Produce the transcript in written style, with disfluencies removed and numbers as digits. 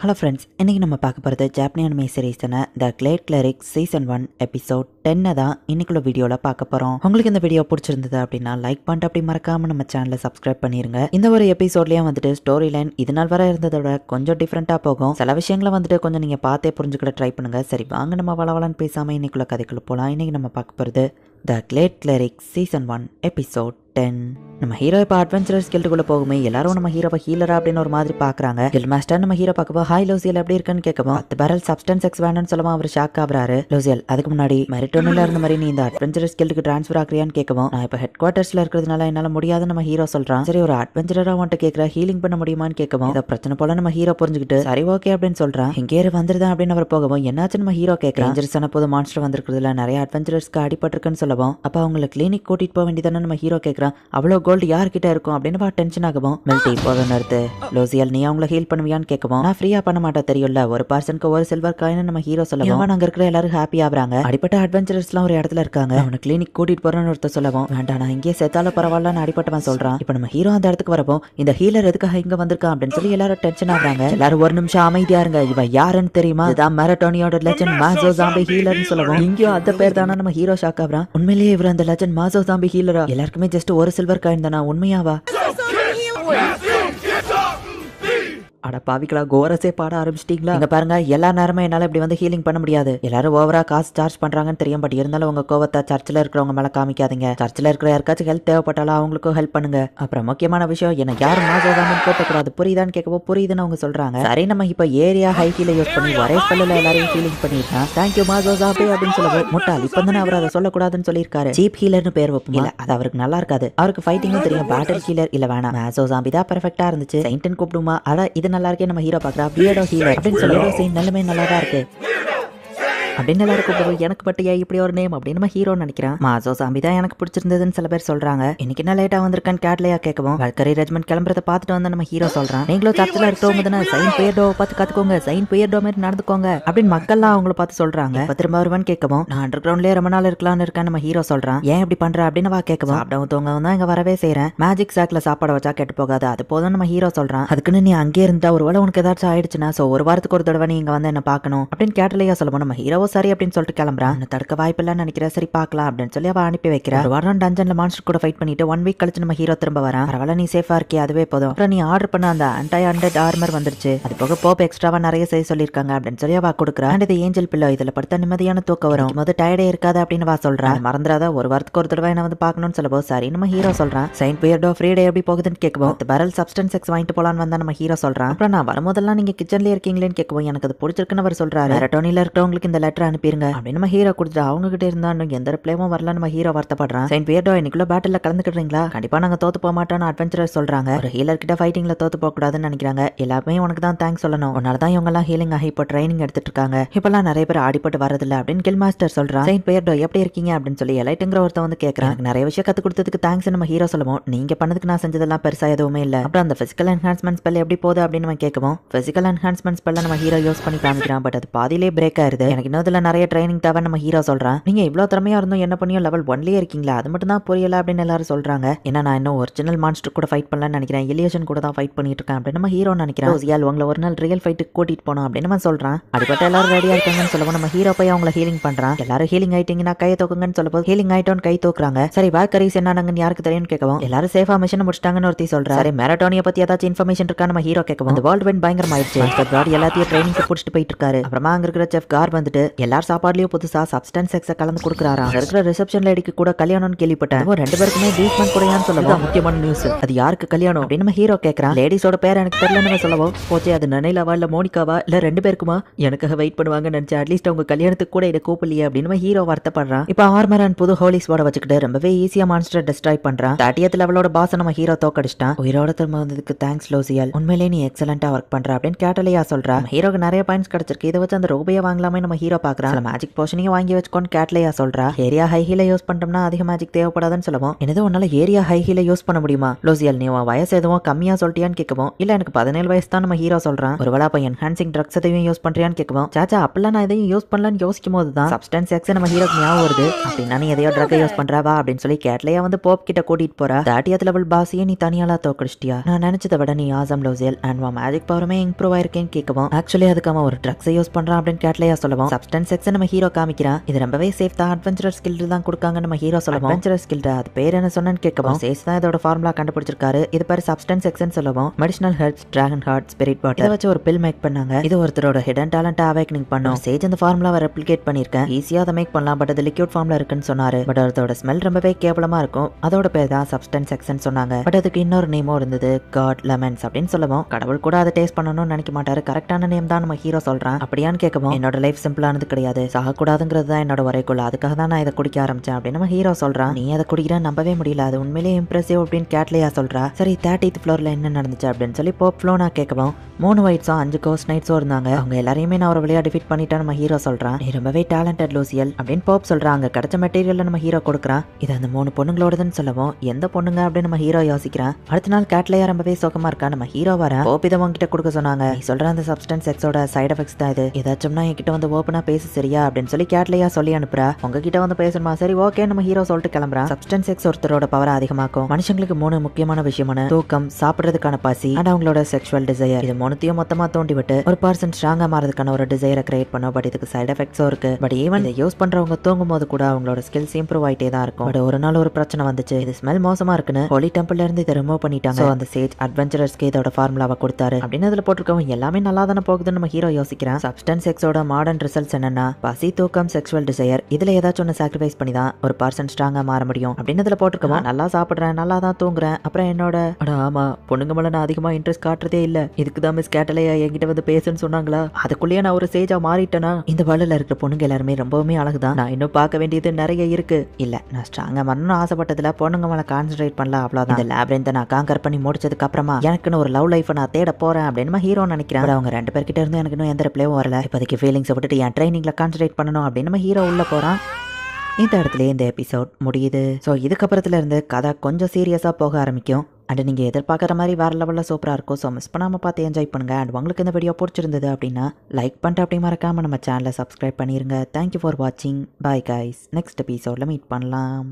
Hello friends, இன்றைக்கி நம்ம பார்க்க போகிறது ஜாப்பனீஸ் அனிமே சீரீஸான the great cleric season 1 episode 10 தான் இன்னைக்குள்ள வீடியோவில் பார்க்க போகிறோம். உங்களுக்கு இந்த வீடியோ பிடிச்சிருந்தது அப்படின்னா லைக் பண்ணிட்டு அப்படி மறக்காமல் நம்ம சேனலை சப்ஸ்கிரைப் பண்ணிடுங்க. இந்த ஒரு எபிசோட்லேயும் வந்துட்டு ஸ்டோரி லைன் இது நாள் வர இருந்ததோட கொஞ்சம் டிஃப்ரெண்ட்டாக போகும். சில விஷயங்களை வந்துட்டு கொஞ்சம் நீங்கள் பார்த்தே புரிஞ்சுக்கிட ட்ரை பண்ணுங்கள். சரி வாங்க நம்ம வளவலன்னு பேசாமல் இன்னைக்குள்ள கதைக்குள்ள போகலாம். இன்றைக்கி நம்ம பார்க்க போகிறது த கிரேட் கிளரிக் சீசன் 1 எபிசோட் 10. நம்ம ஹீரோ இப்போ அட்வென்ச்சரஸ் கில்டுக்குள்ள போகுமே எல்லாரும் நம்ம ஹீரோவை ஹீலரா அப்படின்னு ஒரு மாதிரி பாக்குறாங்க. கில் மாஸ்டர் நம்ம ஹீரோ பார்க்கப்போ ஹாய் லோசியல் எப்படி இருக்குன்னு கேட்கவும் 10 பேரல் சப்ஸ்டன்ஸ் எக்ஸ் வேணும்னு சொல்லவும் அவர் ஷாக் ஆகுறாரு. லோசியல் அதுக்கு முன்னாடி மெரிட்டோனில் இருந்த மாதிரி நீ இந்த அட்வென்ச்சரஸ் கில்டுக்கு ட்ரான்ஸ்ஃபர் ஆகிறியான்னு கேட்கவும் நான் இப்போ ஹெட் குவார்டர்ஸ்ல இருக்கிறதுனால என்னால முடியாதுன்னு நம்ம ஹீரோ சொல்றான். சரி ஒரு அட்வென்ச்சரா வந்துட்டு கேட்கிற ஹீலிங் பண்ண முடியுமான்னு கேட்கவும் இதை பிரச்சனை போல நம்ம ஹீரோ புரிஞ்சுக்கிட்டு சரி ஓகே அப்படின்னு சொல்றான். எங்கே வந்துருதான் அப்படின்னு அவர் போகவும் என்னாச்சு நம்ம ஹீரோ கேட்கறான். டேஞ்சரஸான போது மான்ஸ்டர் வந்திருக்கிறதுல நிறைய அட்வென்ச்சரஸ்க்கு அடிபட்டிருக்குன்னு சொல்லவும் அப்ப அவங்க கிளினிக் கூட்டிட்டு போக வேண்டியதானே நம்ம ஹீரோ கேட்கறான். அவ்வளோ கோல்டு யார்கிட்ட இருக்கும் அப்படின்னு டென்ஷன் ஆகவும் மெல்டி போதும் நிறுத்து லோசியல் நீ அவங்கள ஹீல் பண்ணுவியான்னு கேட்கவும் நான் ஃப்ரீயா பண்ண மாட்டேன் தெரியும்ல ஒரு பர்சனுக்கு ஒரு சில்வர் காயின் நம்ம ஹீரோ சொல்லவும் அங்க இருக்கிற எல்லாரும் ஹாப்பி ஆகுறாங்க. அடிப்பட்ட அட்வென்ச்சரஸ் எல்லாம் ஒரு இடத்துல இருக்காங்க. அவனை கிளினிக் கூட்டிட்டு போறேன்னு ஒருத்தர் சொல்லவும் வேண்டாம் நான் இங்கே செத்தால பரவாயில்லன்னு அடிப்பட்டவன் சொல்றான். இப்ப நம்ம ஹீரோ அந்த இடத்துக்கு வரப்போ இந்த ஹீலர் எதுக்காக இங்க வந்திருக்கான் அப்படின்னு சொல்லி எல்லாரும் டென்ஷன் ஆகுறாங்க. எல்லாரும் ஒரு நிமிஷம் அமைதியா இருங்க, இவன் யாருன்னு தெரியுமா? இதுதான் மெரட்டோனியோட லெஜண்ட் மாசோ ஜாம்பி ஹீலர்னு சொல்லவும் இங்கேயும் அந்த பேர் தானே நம்ம ஹீரோ ஷாக் ஆகுறான். உண்மையிலேயே இவர் அந்த லெஜண்ட் மாசோ ஜாம்பி ஹீலரா? எல்லாருக்குமே ஜஸ்ட் ஒரு சில்வர் காயின் தானா? உண்மையாவா? அட பாவிகளா கோரஸே பாட ஆரம்பிச்சிட்டீங்களா? இங்க பாருங்க எல்லா நேரமே என்னால இப்படி வந்து ஹீலிங் பண்ண முடியாது. எல்லாரும் ஓவரா காசு சார்ஜ் பண்றாங்கன்னு தெரியும். பட் இருந்தாலும் உங்க கோவத்தை சர்ச்சில் இருக்கிறவங்க மேல காமிக்காதீங்க. சர்ச்சில் இருக்கிற யாருக்காச்சும் ஹெல்ப் தேவைப்பட்டாலும் அவங்களுக்கும் ஹெல்ப் பண்ணுங்க. அப்புறம் முக்கியமான விஷயம் என்ன யாரும் மாசோதாமன் கூட்டக்கூடாது புரியுதான்னு கேட்கவும் புரியுதுன்னு அவங்க சொல்றாங்க. சரி நம்ம இப்ப ஏரியா ஹை ஹீல யூஸ் பண்ணி ஒரே ஸ்பெல்ல எல்லாரையும் ஹீலிங் பண்ணிருக்கேன். தேங்க்யூ மாசோசாபே அப்படின்னு சொல்லவும் முட்டாள் இப்ப தானே அவர் அதை சொல்லக்கூடாதுன்னு சொல்லியிருக்காரு. சீப் ஹீலர்னு பேர் வைப்போம். இல்ல அது அவருக்கு நல்லா இருக்காது. அவருக்கு ஃபைட்டிங்கும் தெரியும். பேட்டல் ஹீலர் இல்ல வேணாம் மாசோசாம்பி தான் பெர்ஃபெக்ட்டா இருந்துச்சு. செயின்டன் கூப்பிடுமா? அட இது நல்லா இருக்கே நம்ம ஹீரோ பாக்குறா பியர்டோ ஹீலர் அப்படின்னு சொல்லி சைன் நல்லமே நல்லா தான் இருக்கு அப்படின்னு எல்லாரும் கூப்பிடுவோம். எனக்கு பட்டியா இப்படி ஒரு நேம் அப்படின்னு நம்ம ஹீரோ நினைக்கிறான். மாசோ சாம்பி தான் எனக்கு பிடிச்சிருந்ததுன்னு சில பேர் சொல்றாங்க. இன்னைக்கு என்ன லேட்டா வந்திருக்கான்னு கேட்லையா கேட்கவும் வல்கரி ரெஜ்மெண்ட் கிளம்புறத பார்த்துட்டு வந்து நம்ம ஹீரோ சொல்றான் நீங்களும் சர்ச்சில் இருக்கவங்க தானே சைன் பியர்டோ பார்த்து கத்துக்கோங்க, சைன் பியர்டோ மாதிரி நடந்துக்கோங்க அப்படின்னு மக்கள்லாம் அவங்கள பார்த்து சொல்றாங்க. இப்ப திரும்ப வருவான்னு கேட்கவும் நான் அண்டர் கிரவுண்ட்லயே ரொம்ப நாள் இருக்கலாம்னு இருக்கேன் நம்ம ஹீரோ சொல்றான். ஏன் இப்படி பண்ற அப்படின்னு வா கேட்கவும் சாப்பிடவும் தூங்கவும் தான் இங்க வரவே செய்யறேன். மேஜிக் சாக்ல சாப்பாடு வச்சா கெட்டு போகாது அது போதும் நம்ம ஹீரோ சொல்றான். அதுக்குன்னு நீ அங்கே இருந்தா ஒரு வேளை உனக்கு ஏதாச்சும் ஆயிடுச்சுன்னா சோ ஒரு வாரத்துக்கு ஒரு தடவை நீ இங்க வந்து என்ன பாக்கணும் அப்படின்னு கேட்டலையா சொல்லுவோம். நம்ம ஹீரோ சரி அப்படின்னு சொல்லிட்டு கிளம்புறான். தடுக்க வாய்ப்பில்லைன்னு நினைக்கிறேன். சரி பார்க்கலாம் அப்படின்னு சொல்லி அவ அனுப்பி வைக்கிறா. ஒரு வாரம் டஞ்சன்ல மான்ஸ்டர் கூட ஃபைட் பண்ணிட்டு 1 வீக் கழிச்சு நம்ம ஹீரோ திரும்ப வரான். பரவாயில்ல நீ சேஃபா இருக்கே அதுவே போதும். அப்புறம் நீ ஆர்டர் பண்ண அந்த anti-undead armor வந்துருச்சு. அது போக போப் எக்ஸ்ட்ராவா நிறைய செய்ய சொல்லிருக்காங்க அப்படின்னு சொல்லி அவ கொடுக்குறா. அண்ட் இது ஏஞ்சல் பில்லோ இதுல படுத்தா நிம்மதியான தூக்கம் வரும். போது டயர்டே இருக்காது அப்படின்னு வா சொல்றான். மறந்துடாத ஒரு வாரத்துக்கு ஒரு தடவை என்ன வந்து பார்க்கணும்னு சொல்லவும் சரி நம்ம ஹீரோ சொல்றான். சைன் பியர்டோ ஃப்ரீடே எப்படி போகுதுன்னு கேட்கவும் பேரல் சப்ஸ்டன்ஸ் எக்ஸ் வாங்கிட்டு போலான்னு வந்தா நம்ம ஹீரோ சொல்றான். அப்புறம் நான் வரும்போதெல்லாம் நீங்க கிச்சன்லயே இருக்கீங்களேன்னு கேட்கவும் எனக்கு அது பிடிச்சிருக்குன்னு அவர் சொல்றாரு. மெரட்டோனில இருக்கிறவங்களுக்கு இந்த லெட்டர் அனுப்பிருங்க அப்படின்னு நம்ம ஹீரோ கொடுத்துட்டு அவங்க கிட்ட இருந்தா எந்த ரிப்ளையும் வரல. நம்ம ஹீரோ வருத்தப்படுறான். செயின்ட் பியர்டோ இன்னைக்குள்ள பேட்டில்ல கலந்துக்கிட்டீங்களா? கண்டிப்பா நாங்க தோத்து போக மாட்டோம்னு அட்வென்ச்சரர் சொல்றாங்க. ஒரு ஹீலர் கிட்ட ஃபைட்டிங்ல தோத்து போக கூடாதுன்னு நினைக்கிறாங்க. எல்லாமே உனக்கு தான் தேங்க்ஸ் சொல்லணும். உன்னால தான் இவங்க எல்லாம் ஹீலிங் ஆகி இப்போ ட்ரைனிங் எடுத்துட்டு இருக்காங்க. இப்பெல்லாம் நிறைய பேர் ஆடிப்பட்டு வரதில்ல அப்படின்னு கில் மாஸ்டர் சொல்றான். செயின்ட் பியர்டோ எப்படி இருக்கீங்க அப்படின்னு சொல்லி எலைட்டுங்கிற ஒருத்தன் வந்து கேட்கறான். நிறைய விஷயம் கத்து கொடுத்ததுக்கு தேங்க்ஸ் நம்ம ஹீரோ சொல்லுவோம். நீங்க பண்ணதுக்கு நான் செஞ்சதெல்லாம் பெருசா எதுவுமே இல்ல. அப்புறம் அந்த பிசிக்கல் என்ஹான்ஸ்மெண்ட் ஸ்பெல் எப்படி போகுது அப்படின்னு நம்ம கேட்கவும் பிசிக்கல் என்ஹான்ஸ்மெண்ட் ஸ்பெல்ல நம்ம ஹீரோ யூஸ் பண்ணி காமிக்கிறான். பட் அது பாதியிலே பிரேக் ஆயிருது. எனக்கு இன்னதுல நிறைய ட்ரைனிங் தேவை நம்ம ஹீரோ சொல்றான். நீங்க இவ்வளவு திறமையா இருந்தும் என்ன பண்ணியும் லெவல் 1லயே இருக்கீங்களா? அது மட்டும் தான் புரியல அப்படின்னு எல்லாரும் சொல்றாங்க. ஏன்னா நான் இன்னும் ஒரிஜினல் மான்ஸ்டர் கூட ஃபைட் பண்ணலாம்னு நினைக்கிறேன். எலியேஷன் கூட தான் ஃபைட் பண்ணிட்டு இருக்கேன் அப்படின்னு நம்ம ஹீரோ நினைக்கிறேன். உங்களை ஒரு நாள் ரியல் ஃபைட்டுக்கு கூட்டிட்டு போனோம் அப்படின்னு நம்ம சொல்றான். அடிப்பட்ட எல்லாரும் ரெடியா இருக்காங்கன்னு சொல்லவும் நம்ம ஹீரோ போய் அவங்கள ஹீலிங் பண்றான். எல்லாரும் ஹீலிங் ஆயிட்டீங்கன்னா கையை தூக்குங்கன்னு சொல்லப்போது ஹீலிங் ஆயிட்டோன்னு கை தூக்குறாங்க. சரி வாக்கரிஸ் என்னன்னு யாருக்கு தெரியும்னு கேட்கவும் எல்லாரும் சேஃபா மிஷன் முடிச்சிட்டாங்கன்னு ஒருத்தி சொல்றா. சரி மெரட்டோனிய பத்தி ஏதாச்சும் இன்ஃபர்மேஷன் இருக்கா நம்ம ஹீரோ கேட்கவும் அந்த வேர்ல்ட் வைட் பயங்கரமாயிடுச்சு. மாஸ்டர் கார்டு எல்லாத்தையும் ட்ரைனிங் புடிச்சிட்டு போயிட்டு இருக்காரு. அப்புறமா அங்க இருக்கிற செஃப் கார் வந்துட்டு எல்லார் சாப்பாடுலயும் புதுசா சப்ஸ்டன்ஸ் எக்ஸ கலந்து கொடுக்குறாராம். இருக்கிற ரிசப்ஷன் லேடிக்கு கூட கல்யாணம்னு கேள்விப்பட்டேன். ரெண்டு பேருக்குமே பீஸ்மன் கூடயான்னு சொல்லவும் முக்கியமான நியூஸ் அது யாருக்கு கல்யாணம் அப்படின்னு நம்ம ஹீரோ கேட்கறான். லேடிஸோட பேர் எனக்கு தெரியலன்னு சொல்லவும் போச்சு அது நனைலாவா இல்ல மோனிகாவா இல்ல ரெண்டு பேருக்குமா எனக்காக வெயிட் பண்ணுவாங்கன்னு நினைச்சு அட்லீஸ்ட் அவங்க கல்யாணத்துக்கு கூட இதை கூப்பிடலையே அப்படின்னு நம்ம ஹீரோ வருத்தப்படுறான். இப்ப ஆர்மர் அண்ட் புது ஹோலி ஸ்வாட வச்சுக்கிட்டு ரொம்பவே ஈஸியா மான்ஸ்டர் டிஸ்ட்ராய் பண்றான். 30th லெவலோட பாஸ் நம்ம ஹீரோ தோக்கடிச்சிட்டான். உயிரோட திரும்ப வந்ததுக்கு தேங்க்ஸ் லோசியல், உண்மையிலே நீ எக்ஸலண்டா ஒர்க் பண்ற அப்படின்னு கேட்டலையா சொல்றா. ஹீரோக்கு நிறைய பாயிண்ட்ஸ் கிடைச்சிருக்கு. இதை வச்சு அந்த ரூபாயை வாங்கலாமே நம்ம ஹீரோ பாக்குறான். மேஜிக் போஷனையும் வாங்கி வச்சுக்கோன்னு கேட்லையா சொல்றா. ஏரியா ஹை ஹீல யூஸ் பண்ணிட்டோம்னா அதிக மேஜிக் தேவைப்படாதுன்னு சொல்லவும், என்னது உன்னால ஏரியா ஹை ஹீல யூஸ் பண்ண முடியுமா லூசியல், நீ உன் வயசு எதுவும் கம்மியா சொல்லிட்டியான்னு கேட்கவும், இல்ல எனக்கு 17 வயசு தான் நம்ம ஹீரோ சொல்றான். ஒருவேளை அப்ப என்ஹான்சிங் ட்ரக்ஸ் எதையும் யூஸ் பண்றியான்னு கேட்கவும், சாச்சா அப்பெல்லாம் நான் எதையும் யூஸ் பண்ணலான்னு யோசிக்கும் போது தான் சப்ஸ்டன்ஸ் எக்ஸ் நம்ம ஹீரோக்கு ஞாபகம் வருது. அப்படின்னா நீ எதையோ ட்ரக் யூஸ் பண்றாவா அப்படின்னு சொல்லி கேட்லையா வந்து போப் கிட்ட கூட்டிட்டு போறா. 30th லெவல் பாஸையே நீ தனியாலா தோக்கடிச்சிட்டியா, நான் நினைச்சதை விட நீ ஆசம் லூசியல் அண்ட் உன் மேஜிக் பவருமே இம்ப்ரூவ் ஆயிருக்கேன்னு கேட்கவும், ஆக்சுவலி அதுக்கு அவன் ஒரு ட்ரக்ஸ் யூஸ் பண்றான் அப்படின்னு கேட்லையா சொல்லவும், சப்ஸ்டன்ஸ் எக்ஸ் நம்ம ஹீரோ காமிக்கிறான். இது ரொம்பவே சேஃப் தான், அட்வென்ச்சரஸ் ஸ்கில் தான் கொடுக்காங்க நம்ம ஹீரோ சொல்லவும், அட்வென்ச்சரஸ் ஸ்கில் அது பேர் என்ன சொன்னேன்னு கேட்கவும், சேஸ் தான் இதோட ஃபார்முலா கண்டுபிடிச்சிருக்காரு. இது பேர் சப்ஸ்டன்ஸ் எக்ஸ்னு சொல்லவும், medicinal herbs, dragon heart, spirit water இதை வச்சு ஒரு பில் மேக் பண்ணாங்க. இது ஒருத்தரோட ஹிடன் டேலண்ட் அவேக்கனிங் பண்ணும். சேஜ் அந்த ஃபார்முலாவை ரெப்ளிகேட் பண்ணிருக்கேன், ஈஸியா அதை மேக் பண்ணலாம், பட் அது லிக்விட் ஃபார்ம்ல இருக்குன்னு சொன்னாரு. பட் அதோட ஸ்மெல் ரொம்பவே கேவலமா இருக்கும், அதோட பேர் தான் சப்ஸ்டன்ஸ் எக்ஸ்னு சொன்னாங்க. பட் அதுக்கு இன்னொரு நேமும் இருந்தது, காட் லெமன்ஸ் அப்படின்னு சொல்லவும், கடவுள் கூட அதை டேஸ்ட் பண்ணணும்னு நினைக்க மாட்டாரு, கரெக்டான நேம் தான் நம்ம ஹீரோ சொல்றான். அப்படியான்னு கேட்கவும், என்னோட லைஃப் சிம்பிளானது கிடையாது, சாகக்கூடாதுங்கிறது தான் என்னோட வரைக்குள்ள, அதுக்காக தான் நான் இதை குடிக்க ஆரம்பிச்சேன் அப்படின்னு நம்ம ஹீரோ சொல்றான். நீ அதை குடிக்கிறேன்னு நம்பவே முடியல, அது உண்மையிலேயே இம்ப்ரெசிவ் அப்படின்னு கேட்லையா சொல்றா. சரி 30th ஃப்ளோர்ல என்ன நடந்துச்சு அப்படின்னு சொல்லி போப் ஃப்ளோனா கேட்கவும், 3 ஒயிட்ஸும் 5 கோஸ்ட் நைட்ஸும் இருந்தாங்க, அவங்க எல்லாரையுமே நான் ஒரு வழியா டிஃபீட் பண்ணிட்டேன் நம்ம ஹீரோ சொல்றான். நீ ரொம்பவே டேலண்டட் லூசியல் அப்படின்னு போப் சொல்றாங்க. கிடைச்ச மெட்டீரியல் நம்ம ஹீரோ கொடுக்குறான். இது அந்த 3 பொண்ணுங்களோடதுன்னு சொல்லவும், எந்த பொண்ணுங்க அப்படின்னு நம்ம ஹீரோ யோசிக்கிறான். அடுத்த நாள் கேட்லையா ரொம்பவே சோகமா இருக்கா. நம்ம ஹீரோ வர போப் இதை உங்ககிட்ட கொடுக்க சொன்னாங்க, நீ சொல்ற அந்த சப்ஸ்டன்ஸ் எக்ஸோட சைட் எஃபெக்ட்ஸ் தான் இது, ஏதாச்சும்னா என்கிட்ட வந்து ஓப்பனா பேசு சரியா அப்படின்னு சொல்லி கேட்லையா சொல்லி அனுப்புறா. உங்ககிட்ட வந்து பேசணுமா, சரி ஓகே நம்ம ஹீரோ சொல்லிட்டு கிளம்புறான். சப்ஸ்டன்ஸ் எக்ஸ் ஒருத்தரோட பவரை அதிகமாக்கும். மனுஷங்களுக்கு 3 முக்கியமான விஷயமான தூக்கம், சாப்பிடுறதுக்கான பசி அண்ட் அவங்களோட செக்ஷுவல் டிசையர், இது 3த்தையும் மொத்தமா தோண்டி விட்டு ஒரு பர்சன் ஸ்ட்ராங்கா மாறதுக்கான ஒரு டிசைரை கிரியேட் பண்ணும். பட் இதுக்கு சைட் எஃபெக்ட்ஸும் இருக்கு. பட் ஈவன் இதை யூஸ் பண்றவங்க தூங்கும் போது கூட அவங்களோட ஸ்கில்ஸ் இம்ப்ரூவ் ஆயிட்டே தான் இருக்கும். பட் ஒரு நாள் ஒரு பிரச்சனை வந்துச்சு, இது ஸ்மெல் மோசமா இருக்குன்னு ஹோலி டெம்பிள்ல இருந்து இதை ரிமூவ் பண்ணிட்டாங்க. So அந்த சேஜ் அட்வென்ச்சரஸ்க்கு இதோட ஃபார்முலாவை கொடுத்தாரு அப்படின்னு அதுல போட்டிருக்கவங்க எல்லாமே நல்லா தானே போகுதுன்னு நம்ம ஹீரோ யோசிக்கிறான். சப்ஸ்டன்ஸ் எக்ஸோட மாடர்ன் ரிசல்ட்ஸ் என்னன்னா, பசி, தூக்கம், செக்ஷுவல் டிசையர், இதுல ஏதாச்சும் ஒன்று சாக்ரிஃபைஸ் பண்ணி தான் ஒரு பர்சன் ஸ்ட்ராங்கா மாற முடியும் அப்படின்னு இதுல போட்டிருக்கவன். நல்லா சாப்பிடுறேன், நல்லா தான் தூங்குறேன், அப்புறம் என்னோட ஆமா பொண்ணுங்க மேல நான் அதிகமா இன்ட்ரெஸ்ட் காட்டுறதே இல்ல, இதுக்கு தான் மிஸ் கேட்டலையா என்கிட்ட வந்து பேசுன்னு சொன்னாங்களா, அதுக்குள்ளேயே நான் ஒரு சேஜா மாறிட்டேனா. இந்த வேர்ல்டுல இருக்கிற பொண்ணுங்க எல்லாருமே ரொம்பவுமே அழகுதான், நான் இன்னும் பார்க்க வேண்டியது நிறைய இருக்கு. இல்ல நான் ஸ்ட்ராங்கா வரணும்னு ஆசைப்பட்டதுல பொண்ணுங்க மேல கான்சென்ட்ரேட் பண்ணலாம், அவ்வளவுதான். இந்த லேப்ரின்த்தை நான் காங்கர் பண்ணி முடிச்சதுக்கு அப்புறமா எனக்குன்னு ஒரு லவ் லைஃப் நான் தேட போறேன் அப்படின்னு ஹீரோ நினைக்கிறேன். அவங்க 2 பேர்கிட்ட இருந்து எனக்கு இன்னும் எந்த ரிப்ளையும் வரல. இப்போதைக்கு ஃபீலிங்ஸை விட்டுட்டு என் ட்ரைனிங்ல கான்சென்ட்ரேட் பண்ணணும் அப்படின்னு நம்ம ஹீரோ உள்ள போறான். இந்த இடத்துல இந்த எபிசோட் முடியுது. ஸோ இதுக்கப்புறத்துல இருந்து கதை கொஞ்சம் சீரியஸாக போக ஆரம்பிக்கும். அண்ட் நீங்கள் எதிர்பார்க்குற மாதிரி வேறு லெவலில் சூப்பராக இருக்கும். ஸோ மிஸ் பண்ணாமல் பார்த்து என்ஜாய் பண்ணுங்கள். அண்ட் உங்களுக்கு இந்த வீடியோ பிடிச்சிருந்தது அப்படின்னா லைக் பண்ணிட்டு அப்படி மறக்காமல் நம்ம சேனலை சப்ஸ்கிரைப் பண்ணிடுங்க. தேங்க்யூ ஃபார் வாட்சிங். Bye guys. நெக்ஸ்ட் எபிசோடில் மீட் பண்ணலாம்.